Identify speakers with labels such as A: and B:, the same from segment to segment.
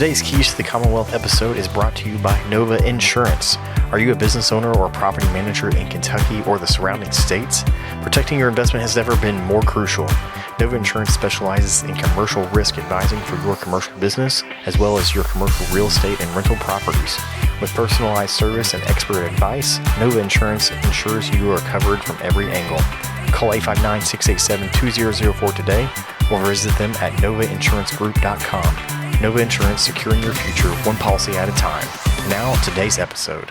A: Today's Keys to the Commonwealth episode is brought to you by Nova Insurance. Are you a business owner or property manager in Kentucky or the surrounding states? Protecting your investment has never been more crucial. Nova Insurance specializes in commercial risk advising for your commercial business, as well as your commercial real estate and rental properties. With personalized service and expert advice, Nova Insurance ensures you are covered from every angle. Call 859-687-2004 today or visit them at novainsuranceGroup.com. Nova Insurance, securing your future one policy at a time. Now, today's episode.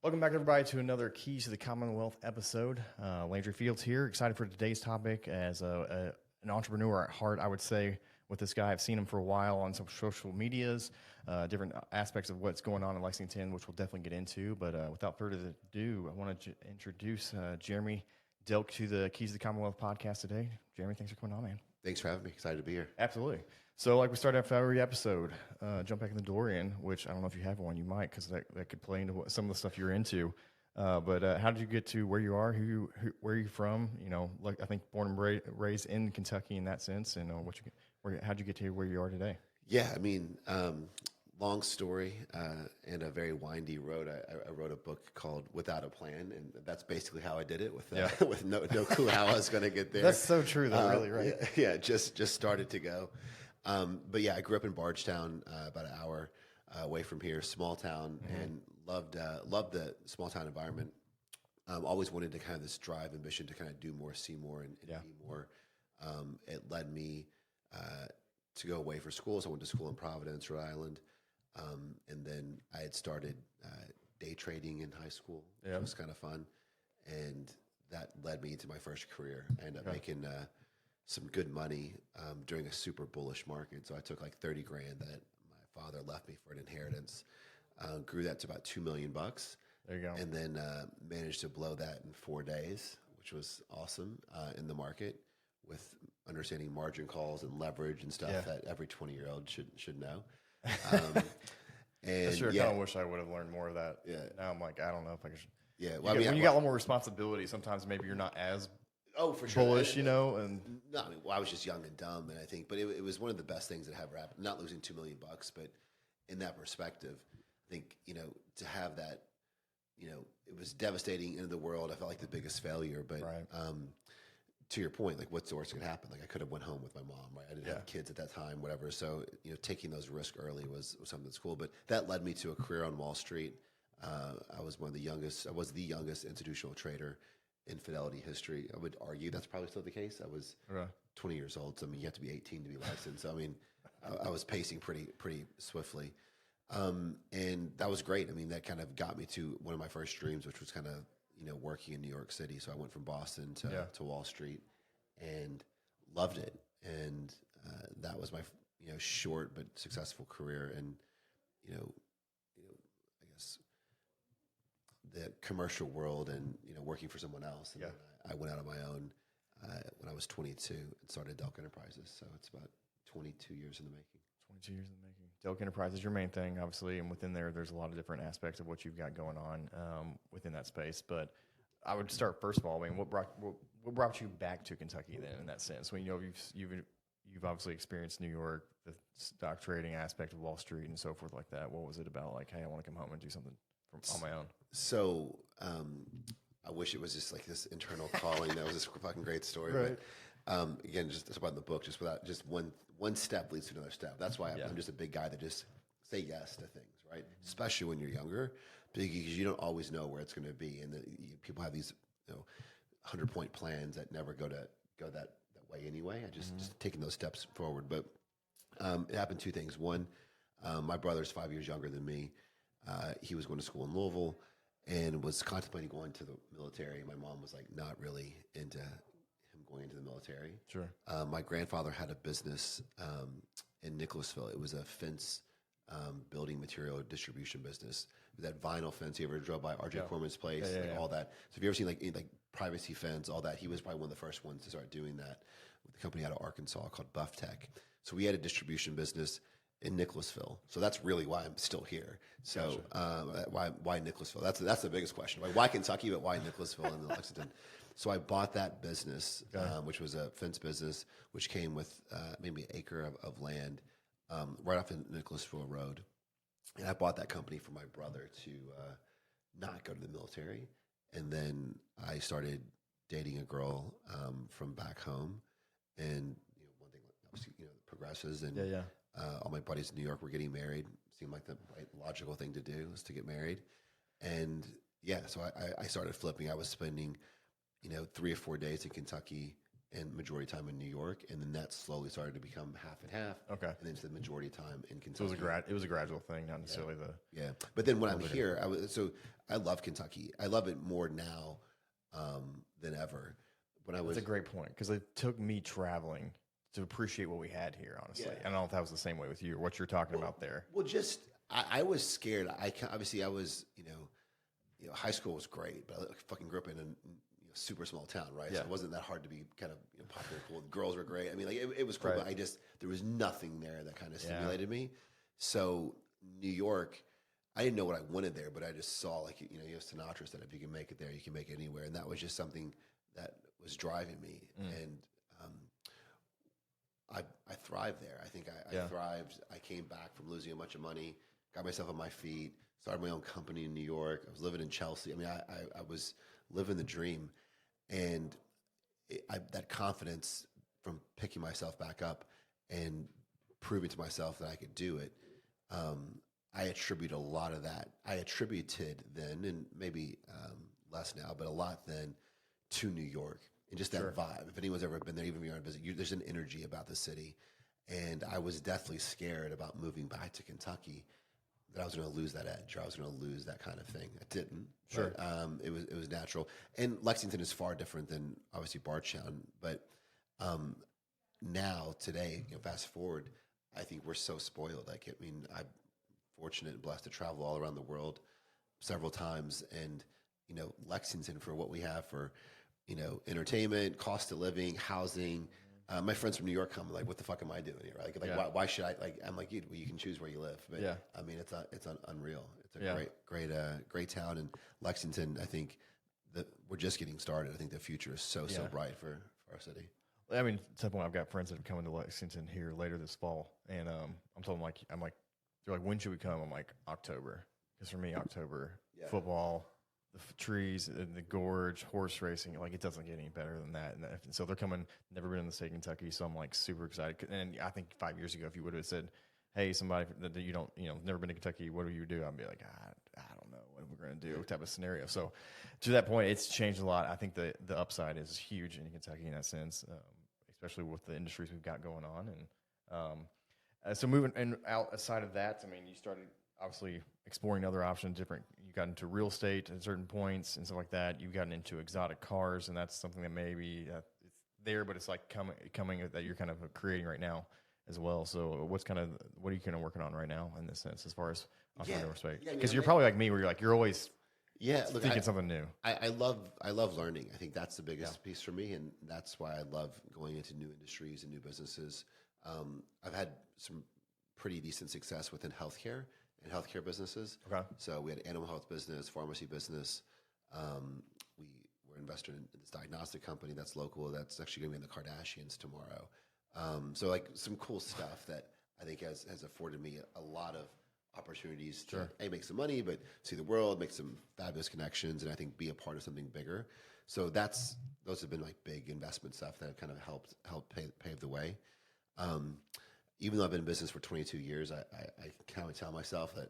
A: Welcome back, everybody, to another Keys to the Commonwealth episode. Landry Fields here, excited for today's topic. As an entrepreneur at heart, I would say with this guy, I've seen him for a while on some social medias, different aspects of what's going on in Lexington, which we'll definitely get into. But without further ado, I want to introduce Jeremy Delk to the Keys to the Commonwealth podcast today. Jeremy, thanks for coming on, man.
B: Thanks for having me. Excited to be here.
A: Absolutely. So like we start after every episode, jump back in the DeLorean, which I don't know if you have one, you might, because that could play into some of the stuff you're into. But how did you get to where you are? Where are you from? You know, like I think born and raised in Kentucky in that sense. And how'd you get to where you are today?
B: Yeah, I mean, long story and a very windy road. I wrote a book called Without a Plan, and that's basically how I did it with with no clue how I was going to get there.
A: That's so true, though, really, right?
B: Yeah, just started to go. But yeah, I grew up in Bardstown, about an hour away from here, small town, and loved the small town environment. Always wanted to kind of this drive and mission to kind of do more, see more, and be more. It led me to go away for school. So I went to school in Providence, Rhode Island. And then I had started day trading in high school, which was kind of fun. And that led me into my first career. I ended up making some good money during a super bullish market. So I took like 30 grand that my father left me for an inheritance, grew that to about $2 million.
A: There you go.
B: And then managed to blow that in 4 days, which was awesome in the market, with understanding margin calls and leverage and stuff that every 20-year-old should know.
A: And I kind of wish I would have learned more of that. Yeah. Now I'm like, I don't know if I should.
B: Yeah.
A: Well, when you got a little more responsibility, sometimes maybe you're not as
B: for sure.
A: bullish, you know. And
B: no, I mean, I was just young and dumb, and I think, but it was one of the best things that ever happened. Not losing $2 million, but in that perspective, I think to have that, it was devastating into the world. I felt like the biggest failure, but to your point, like what's the worst that could happen? Like I could have went home with my mom, right? I didn't have kids at that time, whatever. So, taking those risks early was something that's cool. But that led me to a career on Wall Street. I was the youngest institutional trader in Fidelity history. I would argue that's probably still the case. I was 20 years old. So, I mean, you have to be 18 to be licensed. So, I mean, I was pacing pretty swiftly. And that was great. I mean, that kind of got me to one of my first dreams, which was kind of, working in New York City. So I went from Boston to Wall Street and loved it. And that was my, short but successful career. And, I guess the commercial world and, working for someone else. And then I went out on my own when I was 22 and started Delk Enterprises. So it's about 22 years in the making.
A: 22 years in the making. Delk Enterprise is your main thing, obviously, and within there's a lot of different aspects of what you've got going on within that space. But I would start first of all. I mean, what brought you back to Kentucky then, in that sense? When you've obviously experienced New York, the stock trading aspect of Wall Street, and so forth like that. What was it about? Like, hey, I want to come home and do something on my own.
B: So I wish it was just like this internal calling. That was this fucking great story.
A: Right.
B: But, again, just about the book, just without just one step leads to another step. That's why I'm just a big guy that just say yes to things, right? Especially when you're younger, because you don't always know where it's going to be, and people have these 100-point plans that never go that way anyway. I just taking those steps forward. But it happened two things. One, my brother's 5 years younger than me. He was going to school in Louisville and was contemplating going to the military. My mom was like not really into going into the military.
A: Sure.
B: My grandfather had a business in Nicholasville. It was a fence building material distribution business. That vinyl fence. You ever drove by R.J. Corman's place? All that. So have you ever seen like privacy fence, all that? He was probably one of the first ones to start doing that with a company out of Arkansas called Buff Tech. So we had a distribution business in Nicholasville. So that's really why I'm still here. So why Nicholasville? That's the biggest question. Why Kentucky, but why Nicholasville and Lexington? So I bought that business, which was a fence business, which came with maybe an acre of land. right off the Nicholasville Road. And I bought that company for my brother to not go to the military. And then I started dating a girl from back home. And one thing obviously progresses, and all my buddies in New York were getting married. Seemed like the right logical thing to do was to get married. And so I started flipping. I was spending 3 or 4 days in Kentucky and majority time in New York, and then that slowly started to become half and half.
A: Okay, and
B: then to the majority time in Kentucky.
A: So it was a gradual thing, not necessarily
B: But then when I'm here, I love Kentucky. I love it more now than ever.
A: That's a great point, because it took me traveling to appreciate what we had here. Honestly, I don't know if that was the same way with you or what you're talking about there.
B: Well, just I was scared. Obviously I was high school was great, but I fucking grew up in a super small town, right? So it wasn't that hard to be kind of popular, cool. The girls were great. I mean, like it was cool, but there was nothing there that kind of stimulated me. So New York, I didn't know what I wanted there, but I just saw you have Sinatra said, if you can make it there, you can make it anywhere, and that was just something that was driving me, and I thrived there. I think I thrived. I came back from losing a bunch of money, got myself on my feet, started my own company in New York. I was living in Chelsea. I mean, I was living the dream, and that confidence from picking myself back up and proving to myself that I could do it, I attribute a lot of that. I attributed then, and maybe less now, but a lot then, to New York. And just that vibe. If anyone's ever been there, even if you're on a visit, there's an energy about the city. And I was deathly scared about moving back to Kentucky, that I was going to lose that edge, or I was going to lose that kind of thing. I didn't. But, it was natural. And Lexington is far different than obviously Bardstown. But now, today, fast forward, I think we're so spoiled. I'm fortunate and blessed to travel all around the world several times, and Lexington, for what we have for entertainment, cost of living, housing. My friends from New York come, like, what the fuck am I doing here? Right? Why should I? I'm like, you can choose where you live. But I mean, it's unreal. It's a great town, and Lexington. I think that we're just getting started. I think the future is so bright for our city.
A: I mean, to the point, I've got friends that are coming to Lexington here later this fall, and I'm telling them, they're like, when should we come? I'm like, October, because for me, October, football, the trees, the gorge, horse racing, it doesn't get any better than that. And so they're coming, never been in the state of Kentucky, so I'm super excited. And I think 5 years ago, if you would have said, hey, somebody that you don't, never been to Kentucky, what do you do? I'd be like, I don't know what we're going to do, type of scenario. So to that point, it's changed a lot. I think the upside is huge in Kentucky in that sense, especially with the industries we've got going on. And so moving and outside of that, I mean, you started obviously exploring other options, you got into real estate at certain points and stuff like that. You've gotten into exotic cars, and that's something that maybe it's there, but it's coming that you're kind of creating right now as well. So what are you kind of working on right now in this sense, as far as entrepreneurship? Because you're probably like me, where you're always thinking something new.
B: I love learning. I think that's the biggest piece for me, and that's why I love going into new industries and new businesses. I've had some pretty decent success within healthcare and healthcare businesses. Okay. So we had animal health business, pharmacy business. We were invested in this diagnostic company that's local. That's actually going to be in the Kardashians tomorrow. So some cool stuff that I think has afforded me a lot of opportunities to make some money, but see the world, make some fabulous connections, and I think be a part of something bigger. So those have been big investment stuff that have kind of helped pave the way. Even though I've been in business for 22 years, I kind of tell myself that,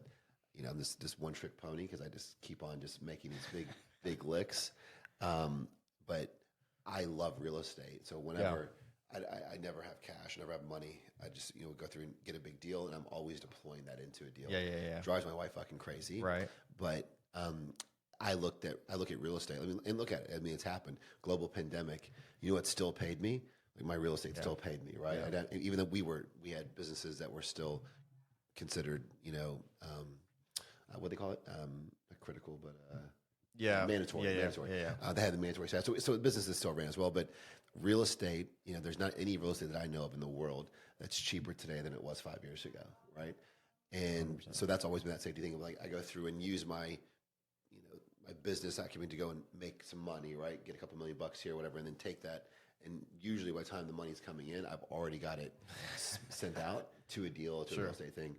B: I'm this one trick pony, because I just keep on just making these big licks. But I love real estate. So whenever I never have cash, never have money, I just, go through and get a big deal, and I'm always deploying that into a deal. Yeah. Drives my wife fucking crazy. Right. But, I look at real estate. And look at it. I mean, it's happened. Global pandemic. You know what still paid me? My real estate still paid me, right? Yeah. Even though we had businesses that were still considered, what do they call it? Not critical, but mandatory. They had the mandatory status. So businesses still ran as well. But real estate, there's not any real estate that I know of in the world that's cheaper today than it was 5 years ago, right? And 100%. So that's always been that safety thing of I go through and use my business acumen to go and make some money, right? Get a couple $1 million here, whatever, and then take that. And usually by the time the money's coming in, I've already got it sent out to a deal, to a
A: Sure.
B: real estate thing,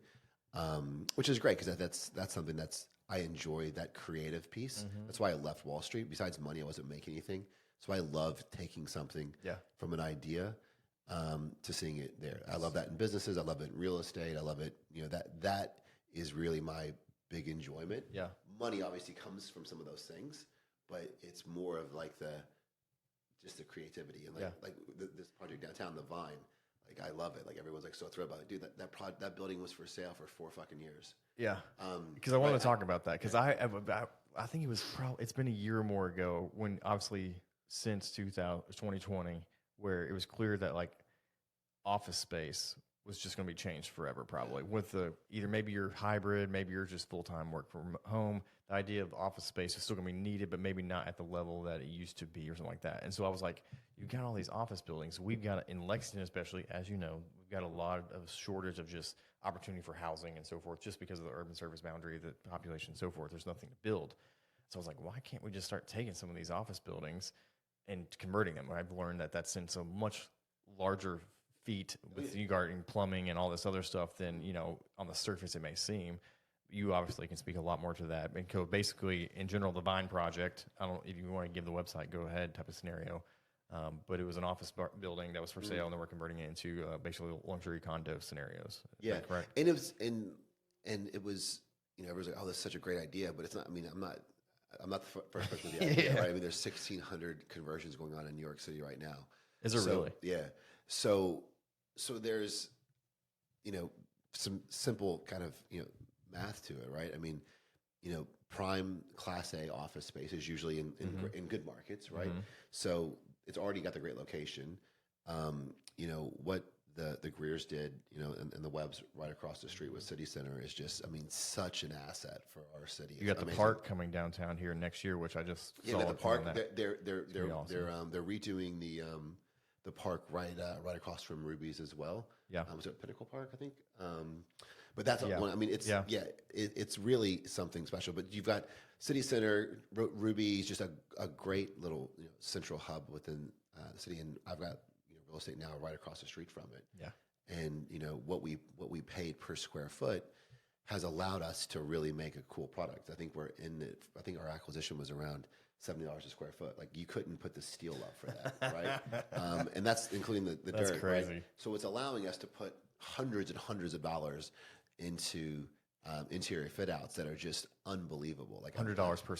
B: which is great because that's something I enjoy, that creative piece. That's why I left Wall Street. Besides money, I wasn't making anything. So I love taking something from an idea to seeing it there. I love that in businesses. I love it in real estate. I love it. That is really my big enjoyment.
A: Yeah.
B: Money obviously comes from some of those things, but it's more of like just the creativity and this project downtown, the Vine. Like I love it. Like everyone's like so thrilled about it. Dude, that building was for sale for 4 fucking years.
A: Yeah. Because I wanted to talk about that because I think it was it's been a year or more ago when obviously since 2020 where it was clear that like office space was just going to be changed forever probably with either maybe you're hybrid, maybe you're just full-time work from home. The idea of office space is still going to be needed, but maybe not at the level that it used to be or something like that. And so I was like, you've got all these office buildings. We've got, in Lexington especially, as you know, we've got a lot of shortage of just opportunity for housing and so forth, just because of the urban service boundary, the population and so forth. There's nothing to build. So I was like, why can't we just start taking some of these office buildings and converting them? I've learned that that's in so much larger feet with regarding plumbing and all this other stuff than, on the surface it may seem. You obviously can speak a lot more to that. And so basically, in general, the Vine project, I don't know if you want to give the website, go ahead type of scenario. But it was an office building that was for sale, and then we're converting it into basically luxury condo scenarios. Is that correct?
B: And it was everyone's like, oh, that's such a great idea, but it's not. I mean, I'm not the first person with the idea, right? I mean, there's 1,600 conversions going on in New York City right now.
A: Is there really?
B: Yeah. So there's some simple kind of math to it, right? I mean, prime Class A office space is usually in good markets, right? So it's already got the great location. What the Greers did, and the Webbs right across the street with City Center is just, I mean, such an asset for our city.
A: You got the park coming downtown here next year, which I just saw.
B: Yeah, the park. They're
A: awesome.
B: they're redoing the park right across from Ruby's as well.
A: Yeah,
B: was it Pinnacle Park? I think. But that's one. I mean, it's really something special. But you've got City Center, Ruby's, just a great little central hub within the city, and I've got real estate now right across the street from it.
A: Yeah,
B: and what we paid per square foot has allowed us to really make a cool product. I think I think our acquisition was around $70 a square foot. Like you couldn't put the steel up for that, right? And that's including the
A: that's
B: dirt.
A: Crazy.
B: Right? So it's allowing us to put hundreds and hundreds of dollars into interior fit outs that are just unbelievable. Like
A: $100 per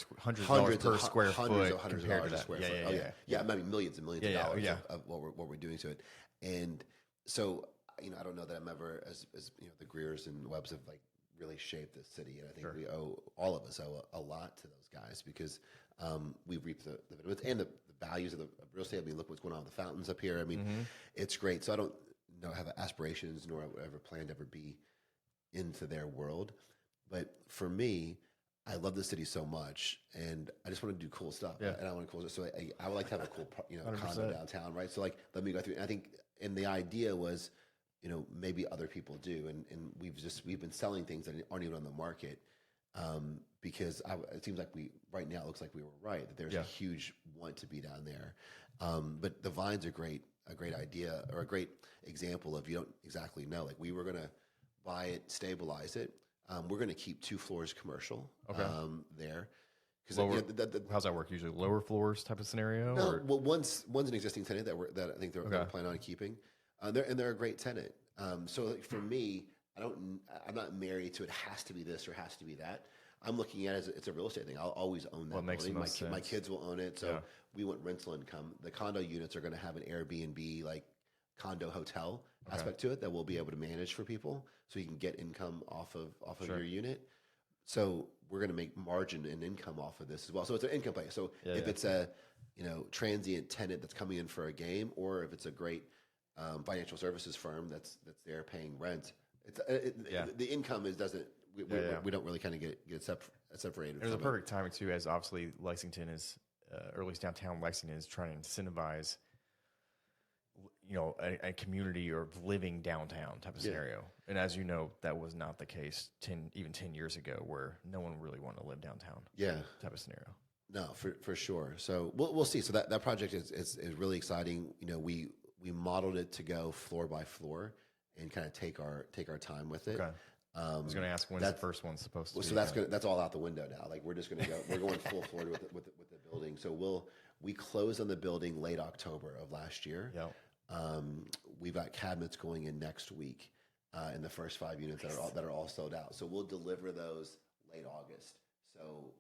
A: square foot compared to that.
B: Yeah. I mean millions and millions of dollars of what we're doing to it. And so I don't know that I'm ever as the Greers and Webbs have like really shaped this city, and I think all of us owe a lot to those guys because we've reaped the benefits and the values of the real estate. I mean, look what's going on with the fountains up here. I mean, it's great. So I don't have aspirations nor ever plan to ever be into their world. But for me, I love the city so much, and I just want to do cool stuff.
A: Yeah.
B: And I want to cool. So I would like to have a cool, condo downtown, right? So like, let me go through. And I think, and the idea was, maybe other people do, and we've been selling things that aren't even on the market, because it seems like right now it looks like we were right that there's a huge want to be down there. But the Vine's a great idea or a great example of you don't exactly know. Like we were gonna buy it, stabilize it. We're going to keep 2 floors commercial there.
A: How's that work usually? Lower floors type of scenario?
B: No, well, one's an existing tenant that I think they're planning on keeping. They're a great tenant. So like for me, I'm not married to it has to be this or has to be that. I'm looking at it as it's a real estate thing. I'll always own that building. My kids will own it. So we want rental income. The condo units are going to have an Airbnb like condo hotel aspect to it that we'll be able to manage for people, so you can get income off of your unit. So we're going to make margin and income off of this as well. So it's an income play. So if it's a transient tenant that's coming in for a game, or if it's a great financial services firm that's there paying rent, the income we don't really kind of get separated.
A: There's a perfect timing too, as obviously Lexington is, or at least downtown Lexington is trying to incentivize a community or living downtown type of scenario. And as you know, that was not the case 10 years ago, where no one really wanted to live downtown. Yeah. Type of scenario.
B: No, for sure. So we'll see. So that project is really exciting. We modeled it to go floor by floor, and kind of take our time with it.
A: Okay. I was going to ask when's the first one supposed to be.
B: So that's all out the window now. Like we're going full forward with the building. So we closed on the building late October of last year.
A: Yep.
B: We've got cabinets going in next week, in the first 5 units that are all sold out. So we'll deliver those late August. So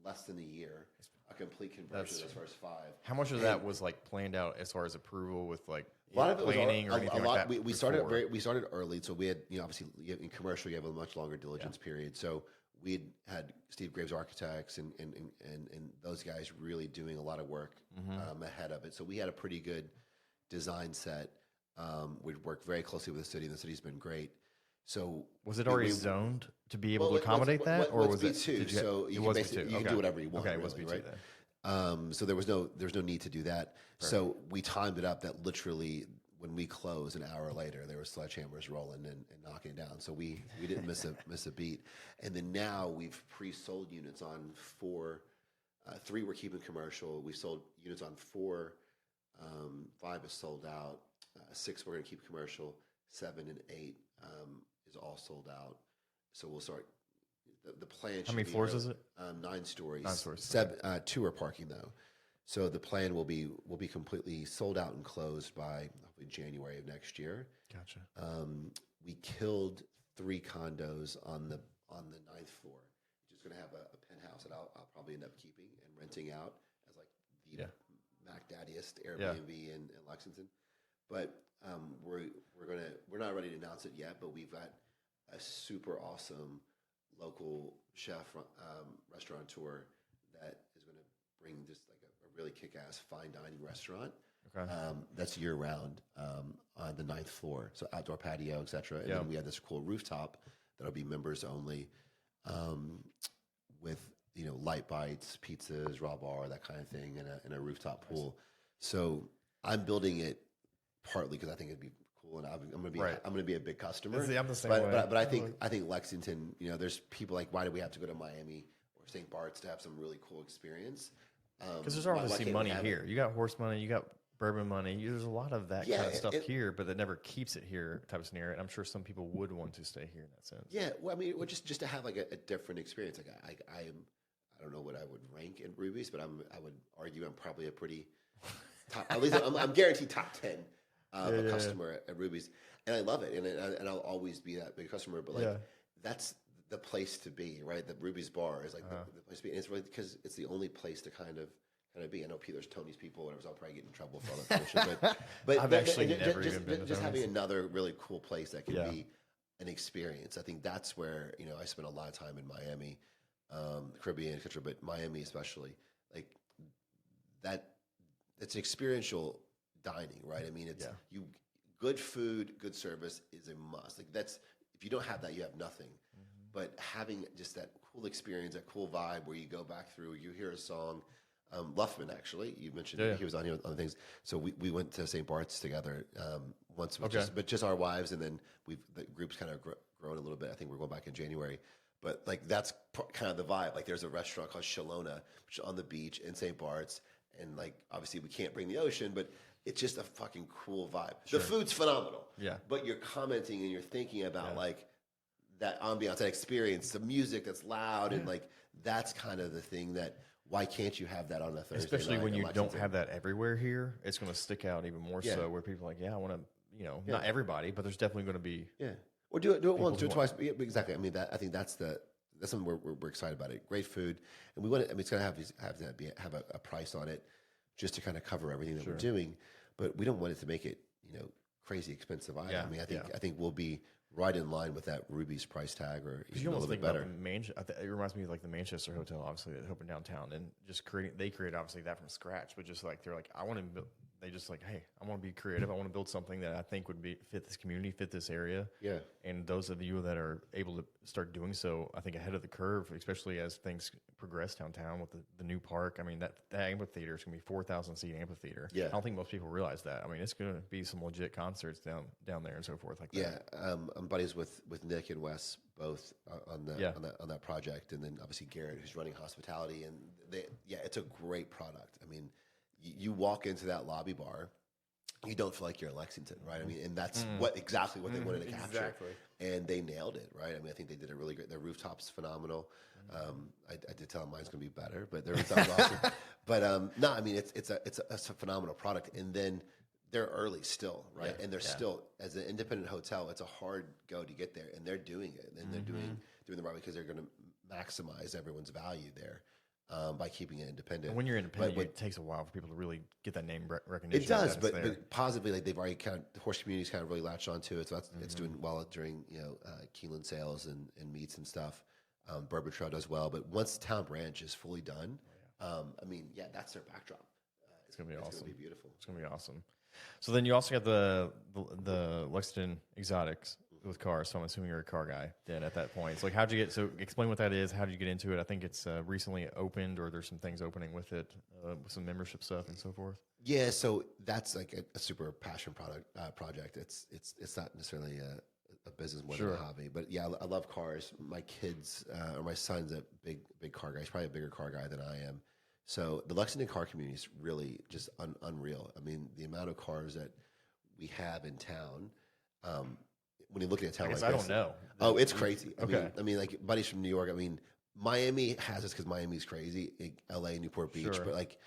B: less than a year, a complete conversion of those first 5.
A: How much of that was like planned out as far as approval with like
B: a lot of it was
A: planning or anything like that?
B: We started early, so we had obviously in commercial you have a much longer diligence period. So we had Steve Graves Architects and those guys really doing a lot of work ahead of it. So we had a pretty good design set. We'd worked very closely with the city, and the city's been great. So
A: was it already zoned to be able to accommodate that, or was it
B: B2? So you can do whatever you want.
A: Okay, it was B2
B: right?
A: then.
B: So there was no need to do that. Perfect. So we timed it up that literally when we closed, an hour later, there were sledgehammers rolling and knocking it down. So we didn't miss a beat. And then now we've pre-sold units on 4. 3 we're keeping commercial. We've sold units on 4. 5 is sold out. 6 we're going to keep commercial. 7 and 8 is all sold out. So we'll start. The plan.
A: How many floors is it?
B: 9 stories.
A: 9 stories.
B: 7. 2 are parking though. So the plan will be completely sold out and closed by hopefully January of next year.
A: Gotcha.
B: We killed 3 condos on the 9th floor. Just going to have a penthouse that I'll probably end up keeping and renting out as like the Mac Daddiest Airbnb in Lexington. But we're not ready to announce it yet. But we've got a super awesome local chef restaurateur that is going to bring just like a really kick-ass fine dining restaurant.
A: Okay.
B: That's year round on the 9th floor, so outdoor patio, etc. And then we have this cool rooftop that'll be members only, with light bites, pizzas, raw bar, that kind of thing, and a rooftop pool. So I'm building it partly because I think it'd be cool, and I'm going to be a big customer.
A: I'm the same way.
B: But I think Lexington, there's people like, why do we have to go to Miami or St. Bart's to have some really cool experience?
A: Because there's obviously money here. You got horse money, you got bourbon money. There's a lot of that kind of stuff here, but that never keeps it here type of scenario. And I'm sure some people would want to stay here in that sense.
B: Yeah, well, I mean, just to have like a different experience. Like I don't know what I would rank in Ruby's, but I would argue I'm probably a pretty top. At least I'm guaranteed top 10 a customer at Ruby's, and I love it, and I'll always be that big customer. But that's the place to be, right? The Ruby's Bar is like the place to be, and it's really because it's the only place to kind of be. I know there's Tony's people, whatever, so I'll probably get in trouble for all that bullshit. But
A: I've actually never even been to
B: just
A: Tony's.
B: having another really cool place that can be an experience. I think that's where I spent a lot of time in Miami, the Caribbean, etc. But Miami especially, like that. It's experiential dining, right? I mean, it's good food, good service is a must. Like that's if you don't have that, you have nothing. But having just that cool experience, that cool vibe where you go back through, you hear a song. Luffman, actually, you mentioned he was on here on things. So we went to St. Bart's together once, just our wives, and then the group's kind of grown a little bit. I think we're going back in January. But like that's kind of the vibe. Like there's a restaurant called Shalona, which is on the beach in St. Bart's, and like obviously we can't bring the ocean, but it's just a fucking cool vibe. Sure. The food's phenomenal. Yeah. But you're commenting and you're thinking about like that ambiance, that experience, the music that's loud, and like that's kind of the thing that. Why can't you have that on a Thursday
A: Especially
B: night
A: when you don't have that everywhere here, it's going to stick out even more so. Where people are like, I want to, not everybody, but there's definitely going to be. Yeah,
B: or do it once, do it twice. Yeah, exactly. I mean, I think that's something we're excited about it. Great food, and we want it. I mean, it's going to have a price on it, just to kind of cover everything that we're doing. But we don't want it to make it crazy expensive either. I mean, I think we'll be right in line with that Ruby's price tag, or even a little bit better.
A: It reminds me of like the Manchester Hotel, obviously that opened downtown, and they created obviously that from scratch. But just like they're like, I want to build. They just like, hey, I want to be creative. I want to build something that I think would fit this community, fit this area. Yeah. And those of you that are able to start doing so, I think ahead of the curve, especially as things progress downtown with the new park. I mean, that amphitheater is going to be 4,000 seat amphitheater. Yeah. I don't think most people realize that. I mean, it's going to be some legit concerts down there and so forth like that.
B: Yeah. I'm buddies with Nick and Wes both on that project, and then obviously Garrett, who's running hospitality, and it's a great product. I mean. You walk into that lobby bar, you don't feel like you're in Lexington, right? I mean, and that's exactly what they wanted to capture.
A: Exactly.
B: And they nailed it, right? I mean, I think they did a really great. Their rooftop's phenomenal. I did tell them mine's going to be better, but their rooftop's awesome. But no, I mean, it's a phenomenal product. And then they're early still, right? And they're still, as an independent hotel, it's a hard go to get there, and they're doing it, and they're doing the right way because they're going to maximize everyone's value there. By keeping it independent.
A: And when you're independent, it takes a while for people to really get that name recognition.
B: It does, but positively, like they've already the horse community's kind of really latched onto it. So it's doing well during Keeneland sales and meets and stuff. Bourbon Trail does well, but once Town Branch is fully done, I mean, that's their backdrop.
A: It's gonna be awesome.
B: It's gonna be beautiful.
A: It's gonna be awesome. So then you also got the Lexington Exotics with cars, so I'm assuming you're a car guy then at that point. So like, how'd you get, so explain what that is, how did you get into it? I think it's recently opened, or there's some things opening with it, with some membership stuff and so forth.
B: Yeah, so that's like a super passion project. It's not necessarily a business more than a hobby, but yeah, I love cars. My kids, or my son's a big car guy. He's probably a bigger car guy than I am. So the Lexington car community is really just unreal. I mean, the amount of cars that we have in town, when you look at a town like this,
A: I don't know.
B: Oh, it's crazy.
A: Okay.
B: I mean, like buddies from New York. I mean, Miami has this because Miami's crazy. LA, Newport Beach, but like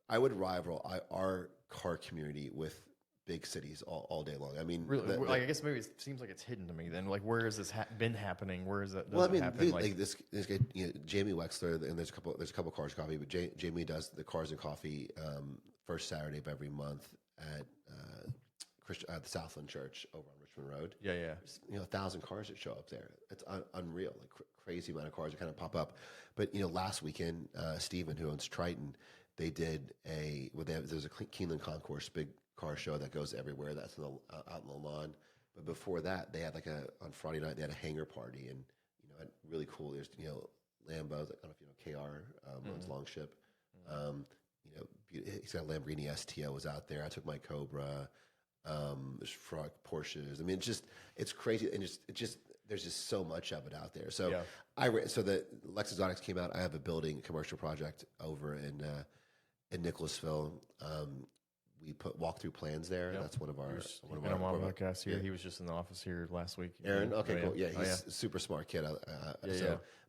B: I would rival our car community with big cities all day long. I mean,
A: really, I guess maybe it seems like it's hidden to me. Then, like, where has this been happening? Where is that?
B: Well, I mean, like this guy, Jamie Wexler, and there's a couple Cars and Coffee, but Jamie does the Cars and Coffee first Saturday of every month at the Southland Church over on Richmond Road.
A: Yeah.
B: There's, 1,000 cars that show up there. It's unreal, like crazy amount of cars that kind of pop up. But last weekend, Steven, who owns Triton, they did there's a Keeneland Concourse big car show that goes everywhere. That's out in the lawn. But before that, they had on Friday night they had a hangar party, and really cool. There's Lambo. I don't know if you know KR owns Longship. He's got a Lamborghini STO was out there. I took my Cobra. There's frog Porsches. I mean, it's crazy, and there's just so much of it out there. So so the Lex Exotics came out. I have a commercial project over in Nicholasville. We put walkthrough plans there. Yep. That's one of our
A: podcasts here. Yeah. He was just in the office here last week.
B: Aaron, okay, cool. Yeah, he's a super smart kid.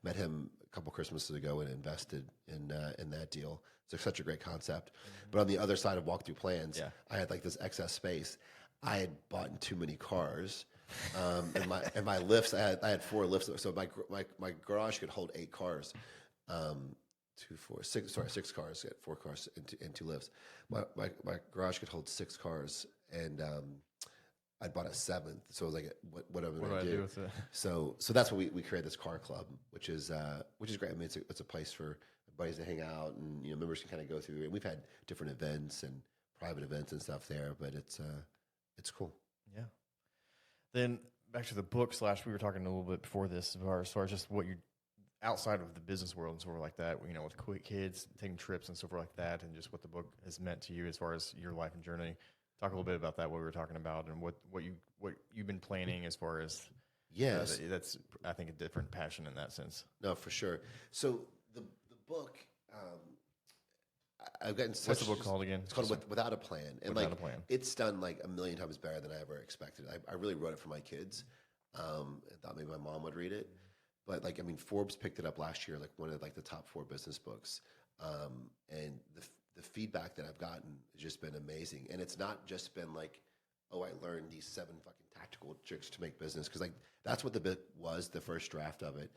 B: Met him a couple Christmases ago and invested in that deal. It's such a great concept. But on the other side of walkthrough plans, I had like this excess space. I had bought too many cars, and my lifts. I had 4 lifts, so my garage could hold 8 cars. 6 cars, 4 cars and 2 lifts. My garage could hold 6 cars, and I'd bought a 7th. So I was like, what am I going to do with it? So that's what we created this car club, which is great. I mean, it's a place for buddies to hang out, and members can kind of go through. And we've had different events and private events and stuff there, but it's cool. Yeah.
A: Then back to the book / we were talking a little bit before this as far as just what you outside of the business world and sort of like that, with quick kids, taking trips and so forth like that, and just what the book has meant to you as far as your life and journey. Talk a little bit about that, what we were talking about, and what you've been planning as far as.
B: Yes,
A: that's I think a different passion in that sense.
B: No, for sure. So the book, I've gotten.
A: What's the book called again?
B: It's called Without a Plan, and
A: Without a Plan.
B: It's done like a million times better than I ever expected. I really wrote it for my kids. I thought maybe my mom would read it. But Forbes picked it up last year, like one of the top 4 business books, and the feedback that I've gotten has just been amazing. And it's not just been like, oh, I learned these 7 fucking tactical tricks to make business, because that's what the book was, the first draft of it,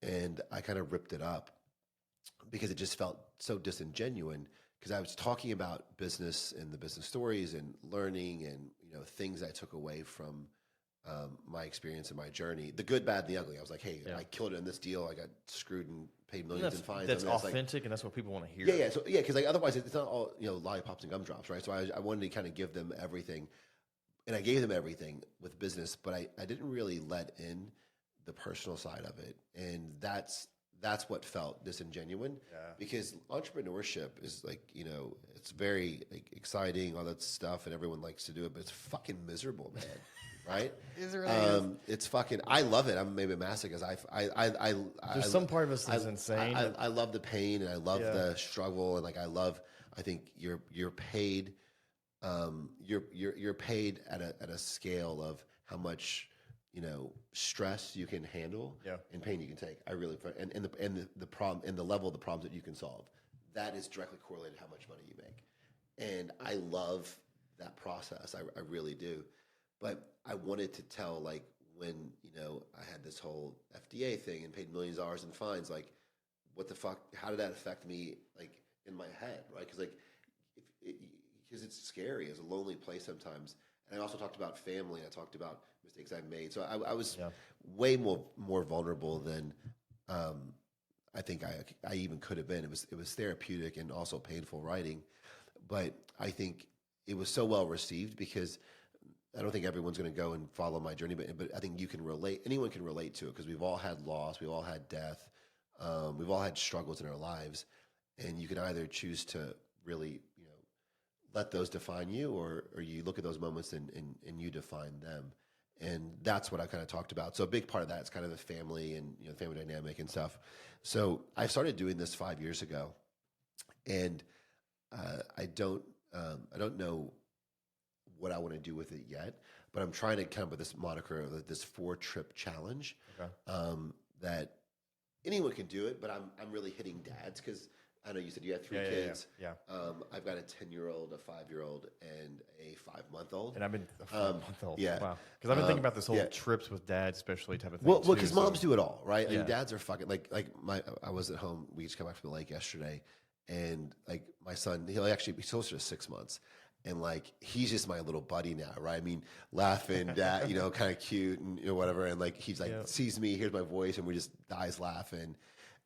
B: and I kind of ripped it up because it just felt so disingenuous. Because I was talking about business and the business stories and learning and things I took away from. My experience and my journey, the good, bad, and the ugly. I was like, hey, I killed it in this deal. I got screwed and paid millions in fines.
A: That's authentic, and that's what people want to hear.
B: Yeah. So because otherwise it's not all lollipops and gumdrops, right? So I wanted to kind of give them everything, and I gave them everything with business, but I didn't really let in the personal side of it, and that's what felt disingenuous. Yeah. Because entrepreneurship is it's very exciting, all that stuff, and everyone likes to do it, but it's fucking miserable, man. Right?
A: Is it really?
B: It's fucking. I love it. I'm maybe a masochist.
A: There's some part of us that's insane.
B: I love the pain, and I love the struggle, and I think you're paid you're paid at a scale of how much stress you can handle and pain you can take. I really and the problem and the level of the problems that you can solve. That is directly correlated to how much money you make. And I love that process. I really do. But I wanted to tell, like, when, I had this whole FDA thing and paid millions of dollars in fines, like, what the fuck, how did that affect me, like, in my head, right? Because, like, because it's scary. It's a lonely place sometimes. And I also talked about family. I talked about mistakes I made. So I was way more vulnerable than I think I even could have been. It was therapeutic and also painful writing, but I think it was so well received because I don't think everyone's going to go and follow my journey, but I think you can relate. Anyone can relate to it because we've all had loss, we've all had death, we've all had struggles in our lives, and you can either choose to really let those define you, or you look at those moments and you define them. And that's what I kind of talked about. So a big part of that is kind of the family and family dynamic and stuff. So I started doing this 5 years ago, and I don't know what I want to do with it yet, but I'm trying to come up with this moniker of this 4-trip challenge. That anyone can do it, but I'm really hitting dads because I know you said you had 3 kids. Yeah. I've got a 10-year-old, a 5-year-old, and a 5-month-old.
A: And I've been a 5-month-old.
B: Yeah.
A: Wow. Because I've been thinking about this whole trips with dads, especially type of thing.
B: Well, because moms do it all, right?
A: Yeah.
B: And dads are fucking I was at home. We just come back from the lake yesterday, and like my son, he's closer to 6 months. And like he's just my little buddy now, right? I mean, laughing, dad, kind of cute and whatever. And like he's like sees me, hears my voice, and we just dies laughing.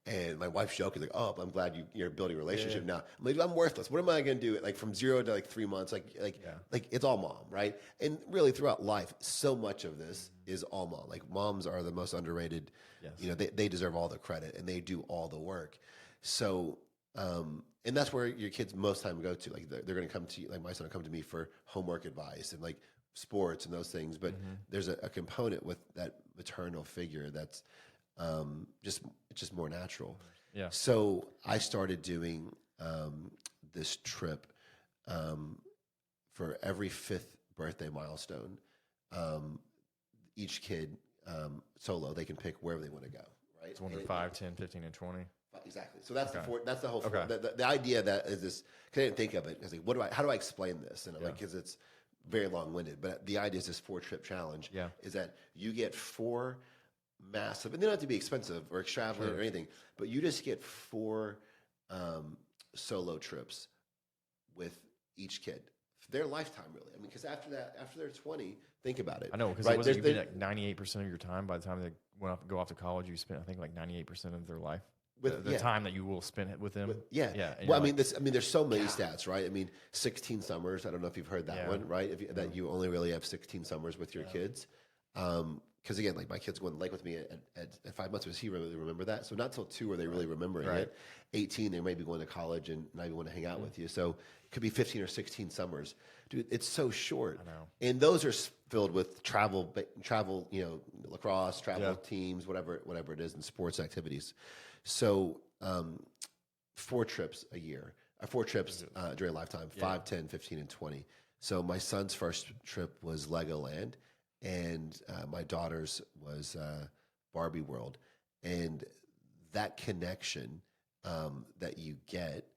B: And my wife's joking like, "Oh, I'm glad you're building a relationship now." I'm like, "I'm worthless. What am I going to do?" Like from 0 to like 3 months, like it's all mom, right? And really throughout life, so much of this is all mom. Like moms are the most underrated. Yes. They deserve all the credit and they do all the work. So. And that's where your kids most time go to. Like they're going to come to you, like my son will come to me for homework advice and like sports and those things. But there's a component with that maternal figure that's just more natural. Yeah. So I started doing this trip for every 5th birthday milestone. Each kid solo, they can pick wherever they want to go. Right.
A: It's 1 to 5, 10, 15, and 20.
B: Exactly. So that's that's the whole. The idea that is this. Cause I didn't think of it. I was like, how do I explain this? And because it's very long winded. But the idea is this 4-trip challenge. Yeah. Is that you get 4 massive, and they don't have to be expensive or extravagant or anything, but you just get 4 solo trips with each kid. Their lifetime, really. I mean, because after they're 20, think about it.
A: I know, because it wasn't even like 98% of your time by the time they go off to college. You spent, I think, like 98% of their life. With the time that you will spend with them. Well, I mean, there's so many stats, right? I mean, 16 summers. I don't know if you've heard that one, right? That you only really have 16 summers with your kids. Because again, like my kids going to the lake with me at 5 months. Does he really remember that? So not till 2 are they really remembering it. 18, they may be going to college and not even want to hang out with you. So it could be 15 or 16 summers. Dude, it's so short. I know. And those are filled with travel, lacrosse, travel teams, whatever it is, and sports activities. So 4 trips a year, 4 trips during a lifetime, 5, 10, 15, and 20. So my son's first trip was Legoland, and my daughter's was Barbie World. And that connection that you get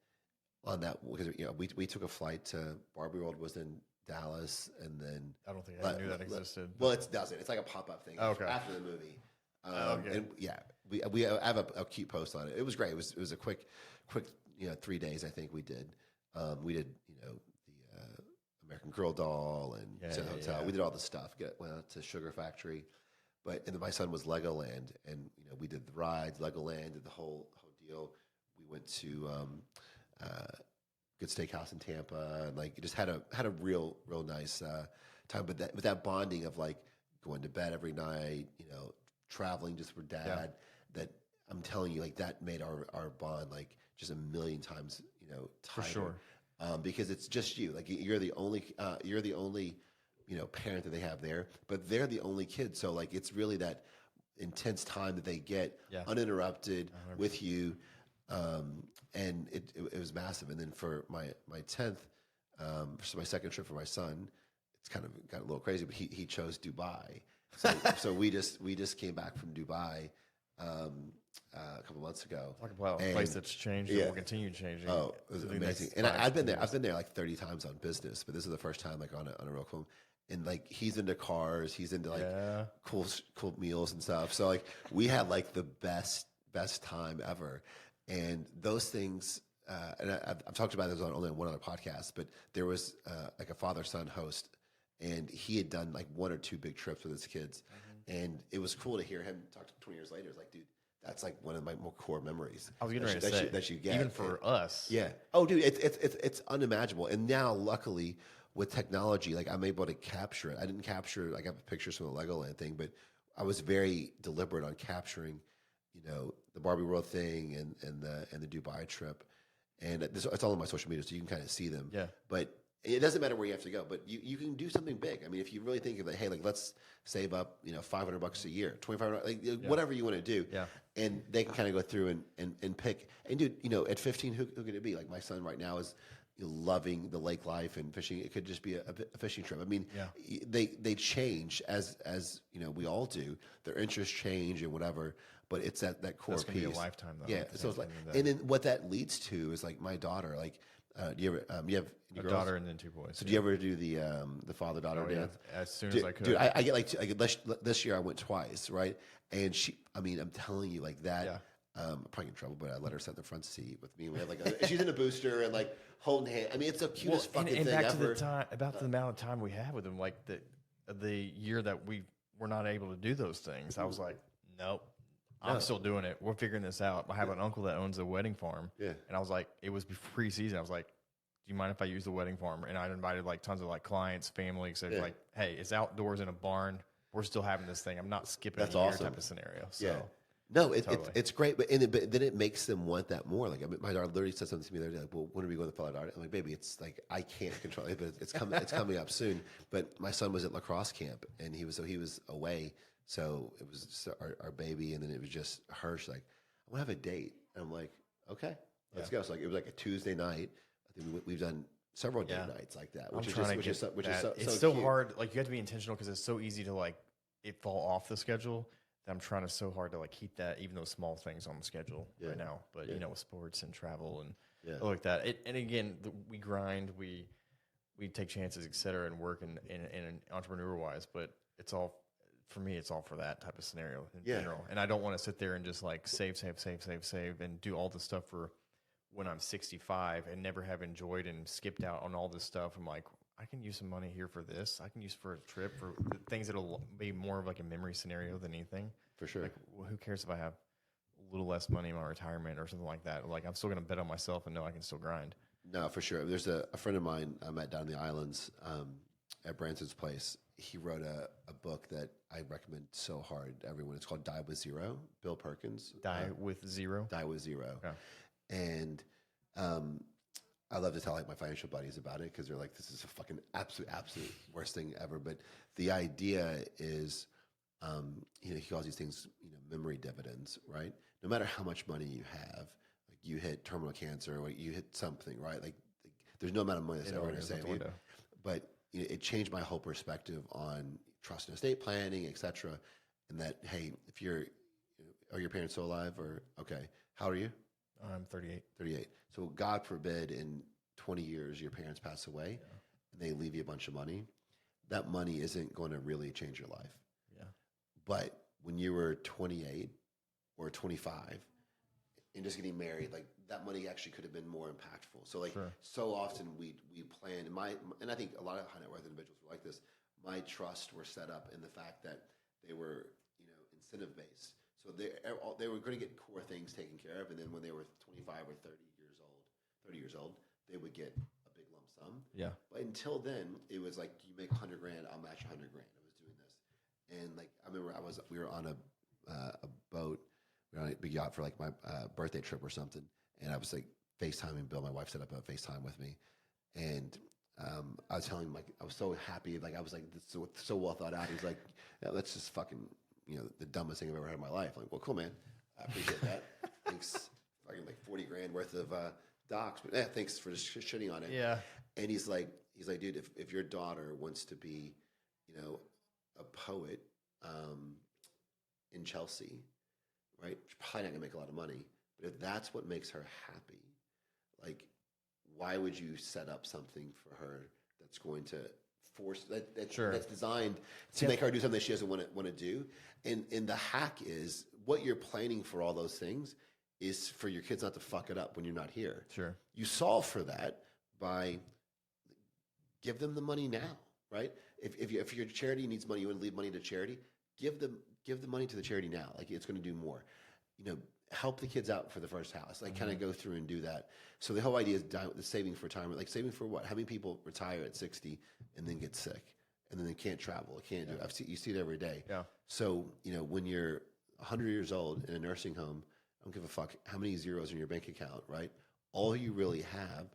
A: on that, because we took a flight to Barbie World, was in Dallas, and then I don't think I knew that existed.
B: Well, it doesn't. It's like a pop-up thing after the movie. And we have a cute post on it. It was great. It was a quick 3 days. I think we did. We did the American Girl doll and Hotel. Yeah. We did all the stuff. Went out to Sugar Factory, and then my son was Legoland, and we did the rides. Legoland did the whole deal. We went to Good Steakhouse in Tampa, and like just had a real nice time. But with that bonding of like going to bed every night, traveling just for dad, that I'm telling you, like that made our bond like just a million times, tighter. For sure. Because it's just you. Like you're the only parent that they have there, but they're the only kid. So like it's really that intense time that they get uninterrupted 100%. With you. And it was massive. And then for my 10th So my second trip for my son, it's kind of got a little crazy, but he chose Dubai. So we just came back from Dubai a couple months ago.
A: Talk about a place that's changed and will continue changing.
B: Oh, it was amazing. And I've been there like 30 times on business, but this is the first time like on a real cool. And like he's into cars, he's into like cool meals and stuff. So like we had like the best time ever. And those things, and I've talked about this on only one other podcast, but there was like a father-son host, and he had done like one or two big trips with his kids. And it was cool to hear him talk 20 years later. It's like, dude, that's like one of my more core memories.
A: I was getting ready to say
B: that you get
A: even for us.
B: Yeah. Oh, dude, it's unimaginable. And now, luckily, with technology, like I'm able to capture it. I didn't capture like I have pictures from the Legoland thing, but I was very deliberate on capturing, the Barbie World thing and the Dubai trip, and it's all on my social media, so you can kind of see them.
A: Yeah.
B: But it doesn't matter where you have to go, but you can do something big. I mean, if you really think of it, hey, like let's save up, $500 a year, $2,500, like whatever you want to do.
A: Yeah.
B: And they can kind of go through and pick. And dude, at 15, who could it be? Like my son right now is loving the lake life and fishing. It could just be a fishing trip. I mean, they change as we all do. Their interests change and whatever. But it's that core
A: That's
B: piece.
A: That's gonna be a lifetime, though.
B: Yeah. So it's like, and then what that leads to is like my daughter. Like, do you ever? You have
A: a daughter and then two boys.
B: So do you ever do the father-daughter dance?
A: As soon as I could.
B: Dude, I get this year I went twice, right? And I'm telling you, like that.
A: Yeah.
B: I'm probably in trouble, but I let her sit in the front seat with me. We have like she's in a booster and like holding hand. I mean, it's the cutest fucking
A: and
B: thing
A: back
B: ever.
A: To the amount of time we have with them, like the year that we were not able to do those things, I was like, nope. I'm still doing it. We're figuring this out. I have an uncle that owns a wedding farm. Yeah. And I was like, it was pre-season. I was like, do you mind if I use the wedding farm? And I invited like tons of like clients, family, so like, hey, it's outdoors in a barn. We're still having this thing. I'm not skipping a year type of scenario. So
B: yeah. No, it's great, but then it makes them want that more. Like my daughter literally said something to me the other day, like, "Well, when are we going to Florida?" I'm like, "Baby, it's like I can't control it, but it's coming up soon." But my son was at lacrosse camp, and he was away, so it was just our baby, and then it was just her. She's like, "I want to have a date," and I'm like, "Okay, let's go." So like it was like a Tuesday night. I think we've done several date nights like that, which is so cute.
A: Hard. Like you have to be intentional because it's so easy to like it fall off the schedule. I'm trying so hard to like keep that, even those small things on the schedule right now. But with sports and travel and like that. And again, we grind, we take chances, et cetera, and work in entrepreneur wise. But it's all for me. It's all for that type of scenario in general. And I don't want to sit there and just like save, and do all the stuff for when I'm 65 and never have enjoyed and skipped out on all this stuff. I'm like, I can use some money here for this. I can use for a trip for things that'll be more of like a memory scenario than anything.
B: For sure.
A: Like, well, who cares if I have a little less money in my retirement or something like that? Like, I'm still going to bet on myself and know I can still grind.
B: No, for sure. There's a friend of mine I met down in the islands at Branson's place. He wrote a book that I recommend so hard to everyone. It's called Die with Zero, Bill Perkins.
A: Die with Zero?
B: Die with Zero.
A: Yeah.
B: And I love to tell like my financial buddies about it because they're like, this is a fucking absolute worst thing ever. But the idea is, he calls these things, memory dividends, right? No matter how much money you have, like you hit terminal cancer or you hit something, right? Like there's no amount of money that's ever going to save you. But it changed my whole perspective on trust and estate planning, et cetera. And that, hey, if are your parents still alive or, okay, how old are you?
A: I'm 38.
B: 38. So God forbid in 20 years your parents pass away and they leave you a bunch of money. That money isn't going to really change your life.
A: Yeah.
B: But when you were 28 or 25 and just getting married, like that money actually could have been more impactful. So like so often we plan and I think a lot of high net worth individuals were like this. My trusts were set up in the fact that they were, incentive based. So they were going to get core things taken care of, and then when they were 25 or 30 years old, they would get a big lump sum.
A: Yeah.
B: But until then, it was like you make $100,000, I'll match $100,000. I was doing this, and like I remember we were on a boat, we were on a big yacht for like my birthday trip or something, and I was like FaceTiming Bill. My wife set up a FaceTime with me, and I was telling him like I was so happy, like I was like this is so well thought out. He's like, yeah, let's just fucking. The dumbest thing I've ever had in my life. I'm like, well, cool, man. I appreciate that. Thanks. Fucking like $40,000 worth of docs, but thanks for just shitting on it.
A: Yeah.
B: And he's like, dude, if your daughter wants to be, a poet in Chelsea, right? She's probably not gonna make a lot of money, but if that's what makes her happy, like, why would you set up something for her that's going to force that's designed to make her do something that she doesn't want to do? And the hack is what you're planning for all those things is for your kids not to fuck it up when you're not here. Sure. You solve for that by give them the money now, right? If your charity needs money, you want to leave money to charity, give the money to the charity now. Like, it's going to do more. Help the kids out for the first house. Like, kind of go through and do that. So the whole idea is the saving for retirement. Like, saving for what? How many people retire at 60 and then get sick and then they can't travel, can't do it? You see it every day. Yeah. So when you're 100 years old in a nursing home, I don't give a fuck how many zeros in your bank account, right? All you really have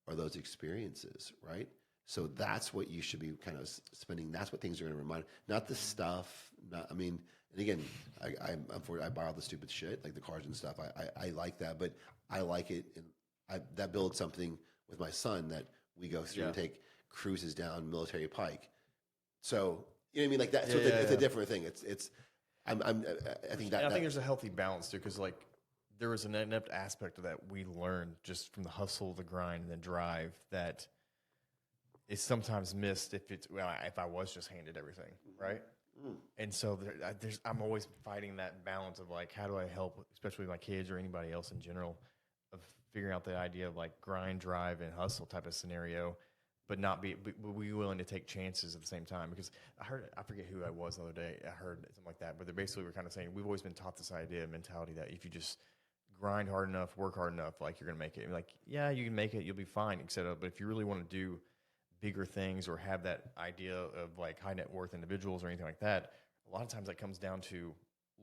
B: are those experiences, right? So that's what you should be kind of spending. That's what things are going to remind. Not the stuff. And again, I buy all the stupid shit, like the cars and stuff. I like that, but I like it, and that builds something with my son that we go through and take cruises down Military Pike. So you know what I mean? Like that. So it's a different thing. I think
A: there's a healthy balance too, because like there was an inept aspect of that we learned just from the hustle, the grind, and the drive that is sometimes missed if I was just handed everything, right? And so I'm always fighting that balance of like, how do I help, especially my kids or anybody else in general, of figuring out the idea of like grind, drive, and hustle type of scenario, but be willing to take chances at the same time. Because I forget who I was the other day, I heard something like that, but they basically were kind of saying, we've always been taught this mentality that if you just grind hard enough, work hard enough, like you're going to make it. And like, yeah, you can make it, you'll be fine, etc. But if you really want to do bigger things or have that idea of like high net worth individuals or anything like that, a lot of times that comes down to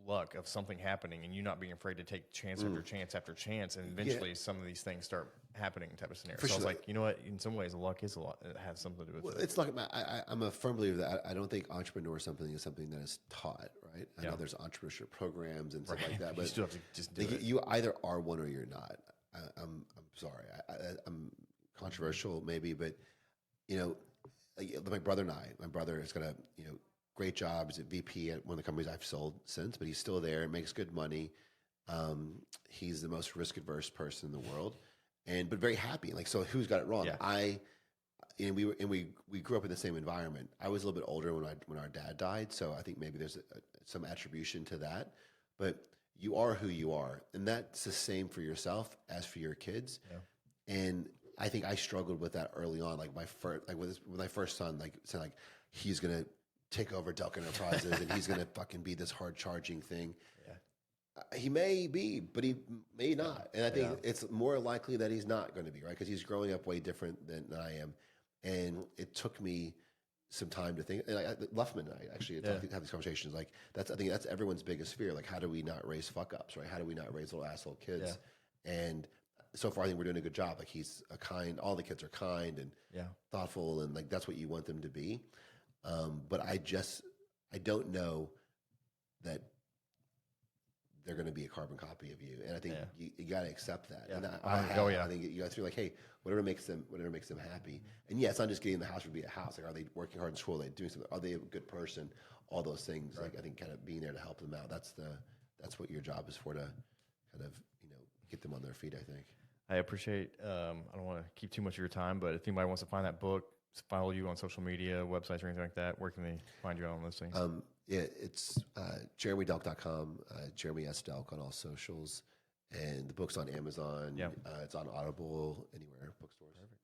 A: luck of something happening and you not being afraid to take chance after chance after chance, and eventually some of these things start happening type of scenario. So I was like, you know what, in some ways luck is a lot, it has something to do with it.
B: It's like I'm a firm believer that I don't think entrepreneur is something that is taught, right? I know there's entrepreneurship programs and stuff like that, but
A: you still have to just do it.
B: You either are one or you're not. I'm sorry, I'm controversial maybe, but like my brother has got a great job. He's a VP at one of the companies I've sold since, but he's still there, makes good money. He's the most risk adverse person in the world, but very happy. Like, so who's got it wrong? Yeah. We grew up in the same environment. I was a little bit older when our dad died, so I think maybe there's some attribution to that. But you are who you are, and that's the same for yourself as for your kids. Yeah. And I think I struggled with that early on. Like with my first son, like saying like he's gonna take over Delk Enterprises and he's gonna fucking be this hard charging thing. Yeah. He may be, but he may not. And I think it's more likely that he's not going to be, right? Because he's growing up way different than I am. And it took me some time to think. And Luffman and I actually have these conversations. Like I think that's everyone's biggest fear. Like, how do we not raise fuck ups, right? How do we not raise little asshole kids? Yeah. And so far, I think we're doing a good job. Like, he's all the kids are kind and thoughtful, and like that's what you want them to be. But I don't know that they're going to be a carbon copy of you, and I think you got to accept that. Yeah. And I think you got to like, hey, whatever makes them happy. And it's not just getting the house to be a house. Like, are they working hard in school? Are they doing something? Are they a good person? All those things. Right. Like, I think kind of being there to help them out. That's what your job is for, to kind of get them on their feet, I think.
A: I appreciate, I don't want to keep too much of your time, but if anybody wants to find that book, follow you on social media, websites, or anything like that, where can they find you on those things?
B: It's jeremydelk.com, Jeremy S. Delk on all socials, and the book's on Amazon. Yeah. It's on Audible, anywhere, bookstores. Perfect.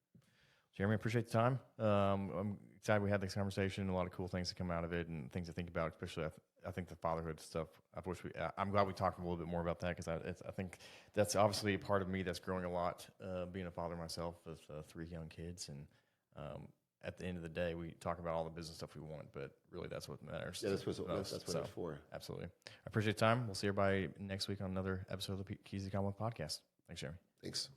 A: Jeremy, I appreciate the time. I'm excited we had this conversation, a lot of cool things to come out of it and things to think about, especially I think the fatherhood stuff. I'm glad we talked a little bit more about that, because I think that's obviously a part of me that's growing a lot, being a father myself with 3 young kids. And at the end of the day, we talk about all the business stuff we want, but really that's what matters. Yeah, that's what
B: it's for.
A: Absolutely. I appreciate the time. We'll see everybody next week on another episode of the Keys to the Commonwealth podcast. Thanks, Jeremy.
B: Thanks.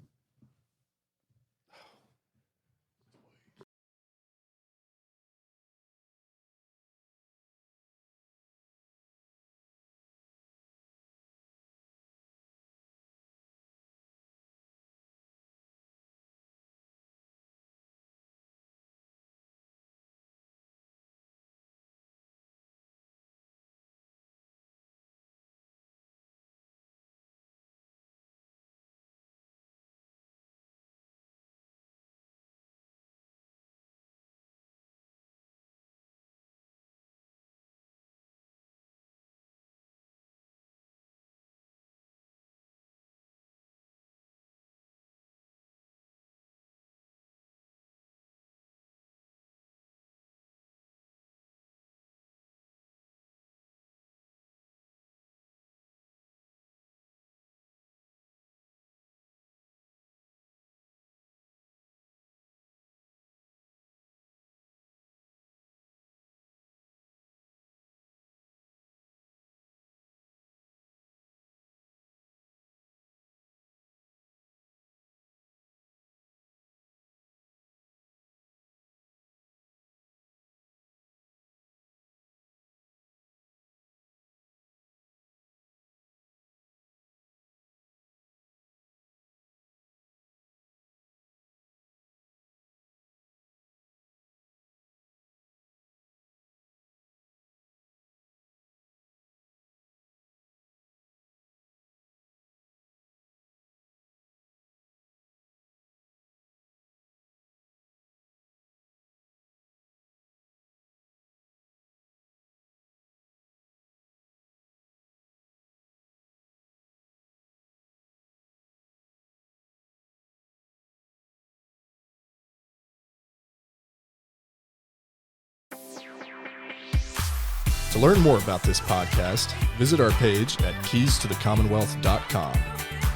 C: To learn more about this podcast, visit our page at keystothecommonwealth.com.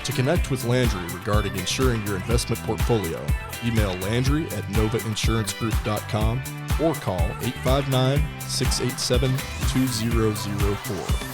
C: To connect with Landry regarding insuring your investment portfolio, email Landry at novainsuranceGroup.com or call 859-687-2004.